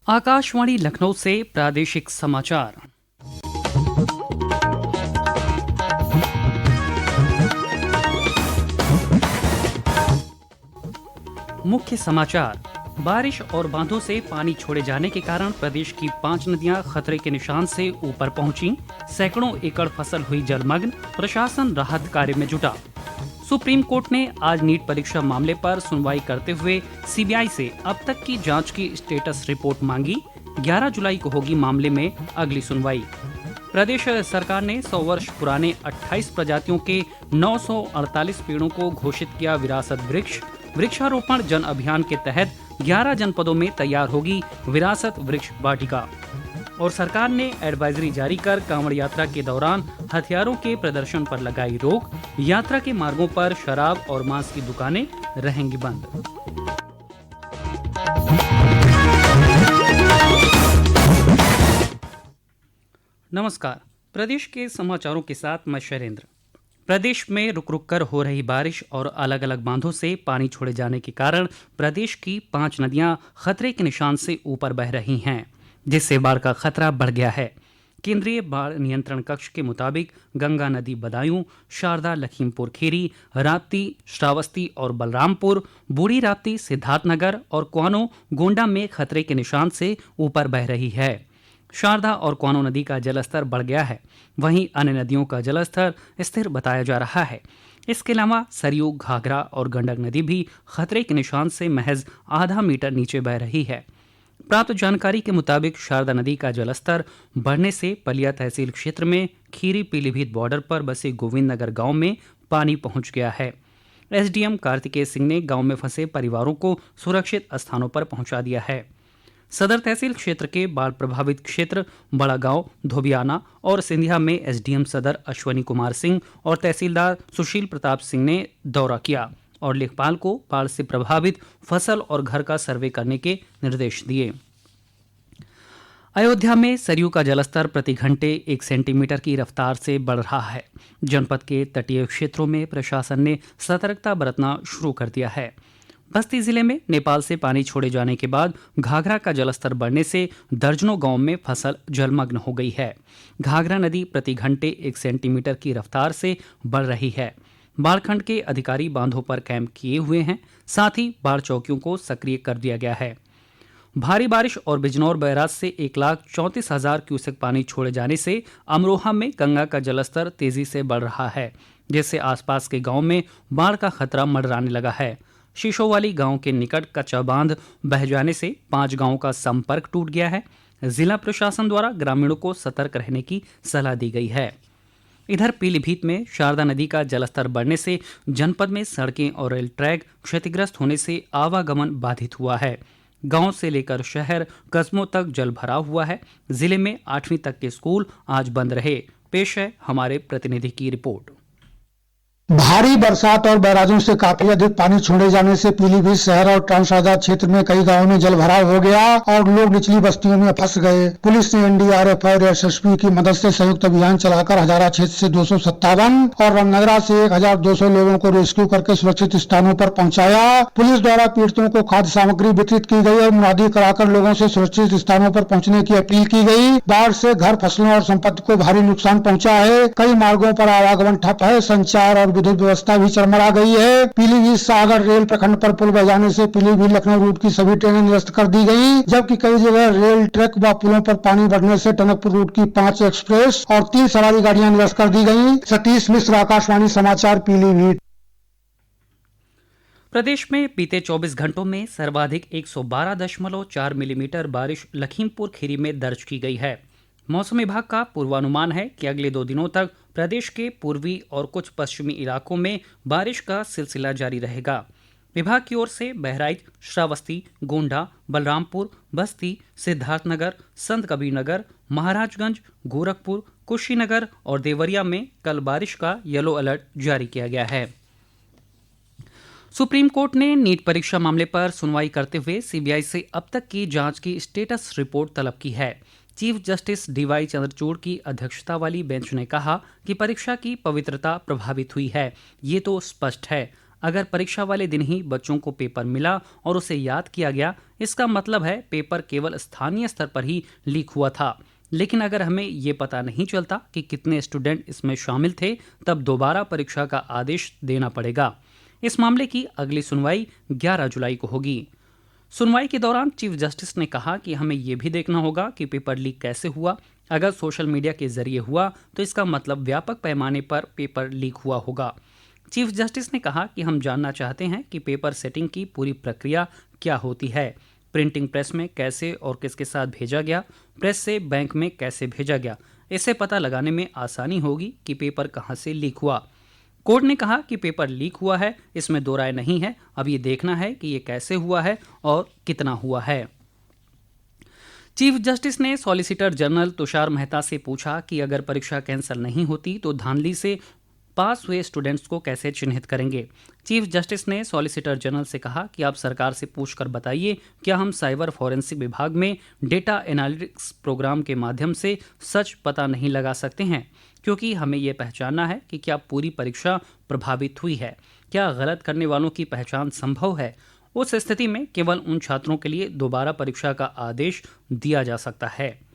आकाशवाणी लखनऊ से प्रादेशिक समाचार। मुख्य समाचार। बारिश और बांधों से पानी छोड़े जाने के कारण प्रदेश की 5 नदियां खतरे के निशान से ऊपर पहुंची। सैकड़ों एकड़ फसल हुई जलमग्न। प्रशासन राहत कार्य में जुटा। सुप्रीम कोर्ट ने आज नीट परीक्षा मामले पर सुनवाई करते हुए सीबीआई से अब तक की जांच की स्टेटस रिपोर्ट मांगी। 11 जुलाई को होगी मामले में अगली सुनवाई। प्रदेश सरकार ने 100 वर्ष पुराने 28 प्रजातियों के 948 पेड़ों को घोषित किया विरासत वृक्ष। वृक्षारोपण जन अभियान के तहत 11 जनपदों में तैयार होगी विरासत वृक्ष वाटिका। और सरकार ने एडवाइजरी जारी कर कांवड़ यात्रा के दौरान हथियारों के प्रदर्शन पर लगाई रोक। यात्रा के मार्गों पर शराब और मांस की दुकानें रहेंगी बंद। नमस्कार, प्रदेश के समाचारों के साथ मैं शैलेंद्र। प्रदेश में रुक रुक कर हो रही बारिश और अलग अलग बांधों से पानी छोड़े जाने के कारण प्रदेश की 5 नदियां खतरे के निशान से ऊपर बह रही हैं, जिससे बाढ़ का खतरा बढ़ गया है। केंद्रीय बाढ़ नियंत्रण कक्ष के मुताबिक गंगा नदी बदायूं, शारदा, लखीमपुर खीरी, राप्ती, श्रावस्ती और बलरामपुर, बूढ़ी राप्ती, सिद्धार्थनगर और क्वानो, गोंडा में खतरे के निशान से ऊपर बह रही है। शारदा और क्वानो नदी का जलस्तर बढ़ गया है, वहीं अन्य नदियों का जलस्तर स्थिर बताया जा रहा है। इसके अलावा सरयू, घाघरा और गंडक नदी भी खतरे के निशान से महज आधा मीटर नीचे बह रही है। प्राप्त जानकारी के मुताबिक शारदा नदी का जलस्तर बढ़ने से पलिया तहसील क्षेत्र में खीरी पीलीभीत बॉर्डर पर बसे गोविंद नगर गांव में पानी पहुंच गया है। एसडीएम कार्तिकेय सिंह ने गांव में फंसे परिवारों को सुरक्षित स्थानों पर पहुंचा दिया है। सदर तहसील क्षेत्र के बाढ़ प्रभावित क्षेत्र बड़ा गांव, धोबियाना और सिंधिया में एसडीएम सदर अश्वनी कुमार सिंह और तहसीलदार सुशील प्रताप सिंह ने दौरा किया और लेखपाल को बाढ़ से प्रभावित फसल और घर का सर्वे करने के निर्देश दिए। अयोध्या में सरयू का जलस्तर प्रति घंटे 1 सेंटीमीटर की रफ्तार से बढ़ रहा है। जनपद के तटीय क्षेत्रों में प्रशासन ने सतर्कता बरतना शुरू कर दिया है। बस्ती जिले में नेपाल से पानी छोड़े जाने के बाद घाघरा का जलस्तर बढ़ने से दर्जनों गांव में फसल जलमग्न हो गई है। घाघरा नदी प्रति घंटे 1 सेंटीमीटर की रफ्तार से बढ़ रही है। बाढ़खंड के अधिकारी बांधों पर कैंप किए हुए हैं, साथ ही बाढ़ चौकियों को सक्रिय कर दिया गया है। भारी बारिश और बिजनौर बैराज से 1,34,000 क्यूसेक पानी छोड़े जाने से अमरोहा में गंगा का जलस्तर तेजी से बढ़ रहा है, जिससे आसपास के गांव में बाढ़ का खतरा मंडराने लगा है। शीशोवाली गांव के निकट कच्चा बांध बह जाने से 5 गांवों का संपर्क टूट गया है। जिला प्रशासन द्वारा ग्रामीणों को सतर्क रहने की सलाह दी गई है। इधर पीलीभीत में शारदा नदी का जलस्तर बढ़ने से जनपद में सड़कें और रेल ट्रैक क्षतिग्रस्त होने से आवागमन बाधित हुआ है। गांव से लेकर शहर कस्बों तक जल भरा हुआ है। जिले में 8वीं तक के स्कूल आज बंद रहे। पेश है हमारे प्रतिनिधि की रिपोर्ट। भारी बरसात और बैराजों से काफी अधिक पानी छोड़े जाने से पीलीभीत शहर और ट्रांसआधा क्षेत्र में कई गांवों में जल भराव हो गया और लोग निचली बस्तियों में फंस गए। पुलिस ने एनडीआरएफ और एसएसपी की मदद से संयुक्त अभियान चलाकर हजारा क्षेत्र से 257 और रामनगरा से 1200 लोगों को रेस्क्यू करके सुरक्षित स्थानों पर पहुंचाया। पुलिस द्वारा पीड़ितों को खाद्य सामग्री वितरित की गई और मुनादी कराकर लोगों से सुरक्षित स्थानों पर पहुंचने की अपील की गई। बाढ़ से घर, फसलों और संपत्ति को भारी नुकसान पहुंचा है। कई मार्गों पर आवागमन ठप है। संचार और विद्युत व्यवस्था भी चरमरा गई है। पीलीभीत सागर रेल प्रखंड पर पुल बह जाने से पीलीभीत लखनऊ रूट की सभी ट्रेनें निरस्त कर दी गई, जबकि कई जगह रेल ट्रैक व पुलों पर पानी बढ़ने से टनकपुर रूट की 5 एक्सप्रेस और 3 सवारी गाड़ियां निरस्त कर दी गई। सतीश मिश्र, आकाशवाणी समाचार, पीलीभीत। प्रदेश में बीते 24 घंटों में सर्वाधिक 112.4 मिलीमीटर बारिश लखीमपुर खीरी में दर्ज की गई है। मौसम विभाग का पूर्वानुमान है कि अगले 2 दिनों तक प्रदेश के पूर्वी और कुछ पश्चिमी इलाकों में बारिश का सिलसिला जारी रहेगा। विभाग की ओर से बहराइच, श्रावस्ती, गोंडा, बलरामपुर, बस्ती, सिद्धार्थनगर, संत कबीरनगर, महाराजगंज, गोरखपुर, कुशीनगर और देवरिया में कल बारिश का येलो अलर्ट जारी किया गया है। सुप्रीम कोर्ट ने नीट परीक्षा मामले पर सुनवाई करते हुए सीबीआई से अब तक की जांच की स्टेटस रिपोर्ट तलब की है। चीफ जस्टिस डीवाई चंद्रचूड़ की अध्यक्षता वाली बेंच ने कहा कि परीक्षा की पवित्रता प्रभावित हुई है, ये तो स्पष्ट है। अगर परीक्षा वाले दिन ही बच्चों को पेपर मिला और उसे याद किया गया, इसका मतलब है पेपर केवल स्थानीय स्तर पर ही लीक हुआ था। लेकिन अगर हमें ये पता नहीं चलता कि कितने स्टूडेंट इसमें शामिल थे, तब दोबारा परीक्षा का आदेश देना पड़ेगा। इस मामले की अगली सुनवाई 11 जुलाई को होगी। सुनवाई के दौरान चीफ जस्टिस ने कहा कि हमें यह भी देखना होगा कि पेपर लीक कैसे हुआ। अगर सोशल मीडिया के जरिए हुआ तो इसका मतलब व्यापक पैमाने पर पेपर लीक हुआ होगा। चीफ जस्टिस ने कहा कि हम जानना चाहते हैं कि पेपर सेटिंग की पूरी प्रक्रिया क्या होती है। प्रिंटिंग प्रेस में कैसे और किसके साथ भेजा गया, प्रेस से बैंक में कैसे भेजा गया, इससे पता लगाने में आसानी होगी कि पेपर कहां से लीक हुआ। कोर्ट ने कहा कि पेपर लीक हुआ है, इसमें दो राय नहीं है। अब ये देखना है कि ये कैसे हुआ है और कितना हुआ है। चीफ जस्टिस ने सॉलिसिटर जनरल तुषार मेहता से पूछा कि अगर परीक्षा कैंसिल नहीं होती तो धांधली से पास हुए स्टूडेंट्स को कैसे चिन्हित करेंगे। चीफ जस्टिस ने सॉलिसिटर जनरल से कहा कि आप सरकार से पूछकर बताइए, क्या हम साइबर फॉरेंसिक विभाग में डेटा एनालिटिक्स प्रोग्राम के माध्यम से सच पता नहीं लगा सकते हैं, क्योंकि हमें यह पहचानना है कि क्या पूरी परीक्षा प्रभावित हुई है, क्या गलत करने वालों की पहचान संभव है। उस स्थिति में केवल उन छात्रों के लिए दोबारा परीक्षा का आदेश दिया जा सकता है।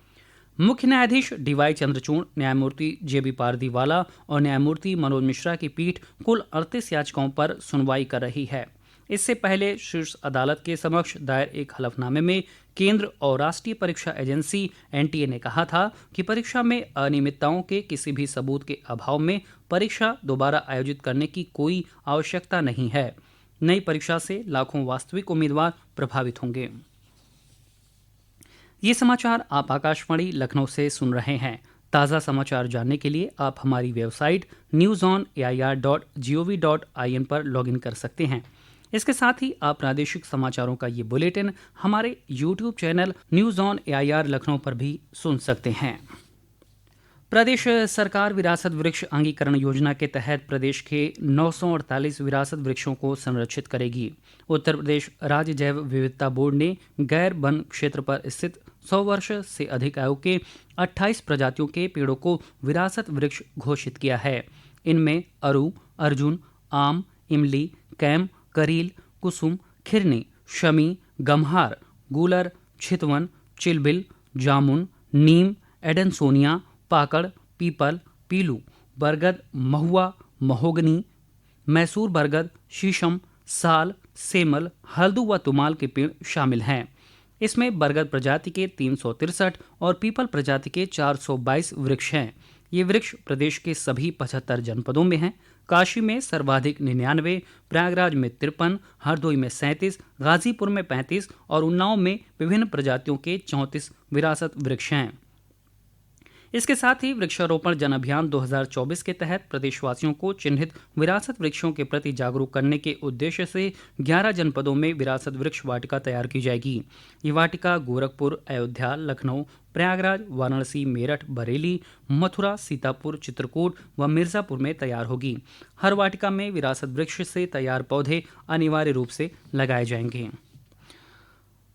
मुख्य न्यायाधीश डीवाई चंद्रचूड़, न्यायमूर्ति जेबी पारदीवाला और न्यायमूर्ति मनोज मिश्रा की पीठ कुल 38 याचिकाओं पर सुनवाई कर रही है। इससे पहले शीर्ष अदालत के समक्ष दायर एक हलफनामे में केंद्र और राष्ट्रीय परीक्षा एजेंसी एनटीए ने कहा था कि परीक्षा में अनियमितताओं के किसी भी सबूत के अभाव में परीक्षा दोबारा आयोजित करने की कोई आवश्यकता नहीं है। नई परीक्षा से लाखों वास्तविक उम्मीदवार प्रभावित होंगे। ये समाचार आप आकाशवाणी लखनऊ से सुन रहे हैं। ताज़ा समाचार जानने के लिए आप हमारी वेबसाइट newsonair.gov.in पर लॉगिन कर सकते हैं। इसके साथ ही आप प्रादेशिक समाचारों का ये बुलेटिन हमारे YouTube channel news on AIR Lucknow पर भी सुन सकते हैं। प्रदेश सरकार विरासत वृक्ष अंगीकरण योजना के तहत प्रदेश के 948 विरासत वृक्षों को संरक्षित करेगी। उत्तर प्रदेश राज्य जैव विविधता बोर्ड ने गैर वन क्षेत्र पर स्थित 100 वर्ष से अधिक आयु के 28 प्रजातियों के पेड़ों को विरासत वृक्ष घोषित किया है। इनमें अरू, अर्जुन, आम, इमली, कैम, करील, कुसुम, खिरनी, शमी, गम्हार, गूलर, छितवन, चिलबिल, जामुन, नीम, एडेंसोनिया, पाकड़, पीपल, पीलू, बरगद, महुआ, महोगनी, मैसूर बरगद, शीशम, साल, सेमल, हल्दू व तुमाल के पेड़ शामिल हैं। इसमें बरगद प्रजाति के 363 और पीपल प्रजाति के 422 वृक्ष हैं। ये वृक्ष प्रदेश के सभी 75 जनपदों में हैं। काशी में सर्वाधिक 99, प्रयागराज में 53, हरदोई में 37, गाजीपुर में 35 और उन्नाव में विभिन्न प्रजातियों के 34 विरासत वृक्ष हैं। इसके साथ ही वृक्षारोपण जन अभियान 2024 के तहत प्रदेशवासियों को चिन्हित विरासत वृक्षों के प्रति जागरूक करने के उद्देश्य से 11 जनपदों में विरासत वृक्ष वाटिका तैयार की जाएगी। ये वाटिका गोरखपुर, अयोध्या, लखनऊ, प्रयागराज, वाराणसी, मेरठ, बरेली, मथुरा, सीतापुर, चित्रकूट व मिर्जापुर में तैयार होगी। हर वाटिका में विरासत वृक्ष से तैयार पौधे अनिवार्य रूप से लगाए जाएंगे।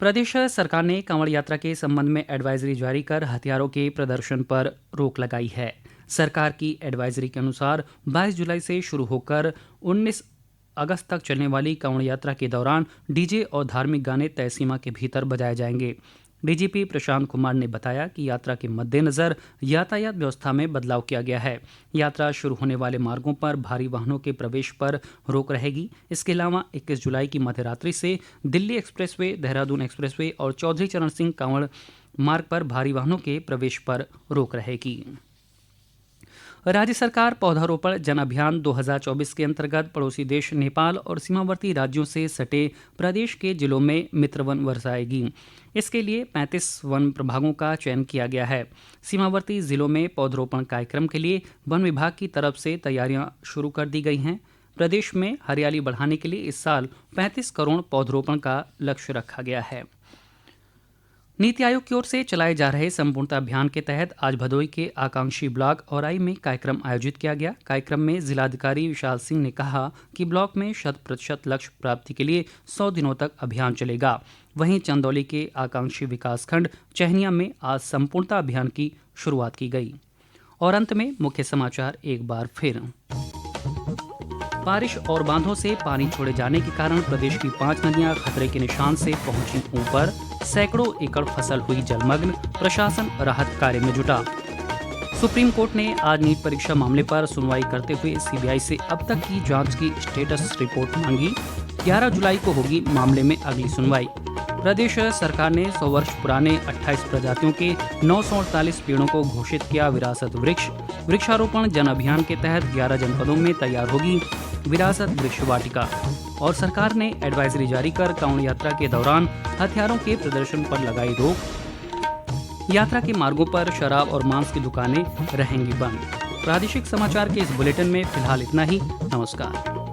प्रदेश सरकार ने कांवड़ यात्रा के संबंध में एडवाइजरी जारी कर हथियारों के प्रदर्शन पर रोक लगाई है। सरकार की एडवाइजरी के अनुसार 22 जुलाई से शुरू होकर 19 अगस्त तक चलने वाली कांवड़ यात्रा के दौरान डीजे और धार्मिक गाने तय सीमा के भीतर बजाए जाएंगे। डीजीपी प्रशांत कुमार ने बताया कि यात्रा के मद्देनजर यातायात व्यवस्था में बदलाव किया गया है। यात्रा शुरू होने वाले मार्गों पर भारी वाहनों के प्रवेश पर रोक रहेगी। इसके अलावा 21 जुलाई की मध्यरात्रि से दिल्ली एक्सप्रेसवे, देहरादून एक्सप्रेसवे और चौधरी चरण सिंह कांवड़ मार्ग पर भारी वाहनों के प्रवेश पर रोक रहेगी। राज्य सरकार पौधारोपण जन अभियान 2024 के अंतर्गत पड़ोसी देश नेपाल और सीमावर्ती राज्यों से सटे प्रदेश के जिलों में मित्र वन बरसाएगी। इसके लिए 35 वन प्रभागों का चयन किया गया है। सीमावर्ती जिलों में पौधरोपण कार्यक्रम के लिए वन विभाग की तरफ से तैयारियां शुरू कर दी गई हैं। प्रदेश में हरियाली बढ़ाने के लिए इस साल 35 करोड़ पौधरोपण का लक्ष्य रखा गया है। नीति आयोग की ओर से चलाए जा रहे संपूर्णता अभियान के तहत आज भदोई के आकांक्षी ब्लॉक औराई में कार्यक्रम आयोजित किया गया। कार्यक्रम में जिलाधिकारी विशाल सिंह ने कहा कि ब्लॉक में 100% लक्ष्य प्राप्ति के लिए 100 दिनों तक अभियान चलेगा। वहीं चंदौली के आकांक्षी विकासखंड चहनिया में आज संपूर्णता अभियान की शुरुआत की गई। और अंत में मुख्य समाचार एक बार फिर। बारिश और बांधों से पानी छोड़े जाने के कारण प्रदेश की 5 नदियां खतरे के निशान से पहुंची ऊपर। सैकड़ों एकड़ फसल हुई जलमग्न। प्रशासन राहत कार्य में जुटा। सुप्रीम कोर्ट ने आज नीट परीक्षा मामले पर सुनवाई करते हुए सीबीआई से अब तक की जांच की स्टेटस रिपोर्ट मांगी। 11 जुलाई को होगी मामले में अगली सुनवाई। प्रदेश सरकार ने 100 वर्ष पुराने 28 प्रजातियों के 948 पेड़ों को घोषित किया विरासत वृक्ष। वृक्षारोपण जन अभियान के तहत 11 जनपदों में तैयार होगी विरासत वृक्ष वाटिका। और सरकार ने एडवाइजरी जारी कर कांवड़ यात्रा के दौरान हथियारों के प्रदर्शन पर लगाई रोक। यात्रा के मार्गों पर शराब और मांस की दुकानें रहेंगी बंद। प्रादेशिक समाचार के इस बुलेटिन में फिलहाल इतना ही। नमस्कार।